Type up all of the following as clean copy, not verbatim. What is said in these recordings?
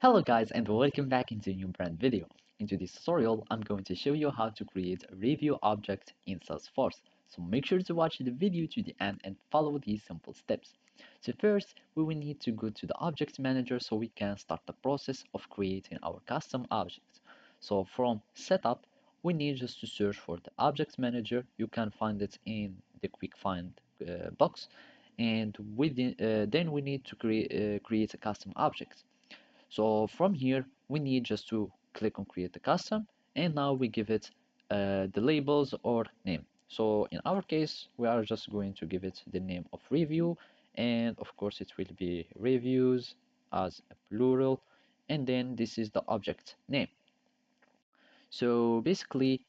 Hello guys and welcome back into a new brand video. Into this tutorial, I'm going to show you how to create a review object in Salesforce. So make sure to watch the video to the end and follow these simple steps. So first, we will need to go to the object manager so we can start the process of creating our custom objects. So from setup, we need just to search for the object manager. You can find it in the quick find box. And then we need to create a custom object. So from here, we need just to click on create a custom, and now we give it the labels or name. So in our case, we are just going to give it the name of review, and of course it will be reviews as a plural, and then this is the object name. So basically,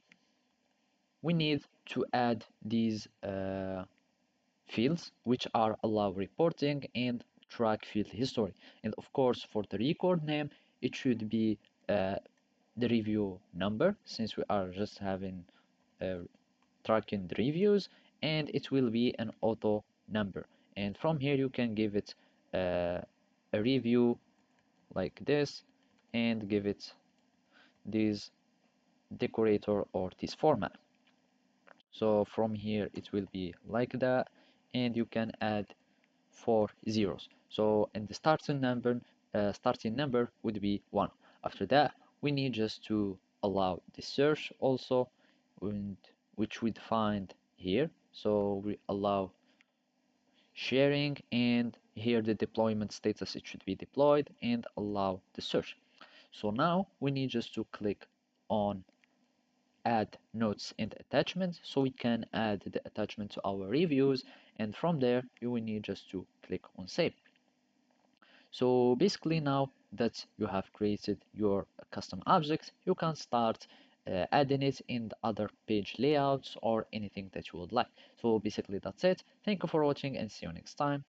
we need to add these fields which are allow reporting and track field history. And of course, for the record name, it should be uh, the review number since we are just having uh, tracking the reviews, and it will be an auto number. And from here, you can give it a review like this and give it this decorator or this format. So from here, it will be like that, and you can add 4 zeros. So and the starting number would be 1. After that, we need just to allow the search also, and which we find here. So we allow sharing, and here the deployment status, it should be deployed, and allow the search. So now we need just to click on add notes and attachments so we can add the attachment to our reviews, and from there you will need just to click on save. So basically now that you have created your custom object, you can start adding it in the other page layouts or anything that you would like. So basically that's it. Thank you for watching and see you next time.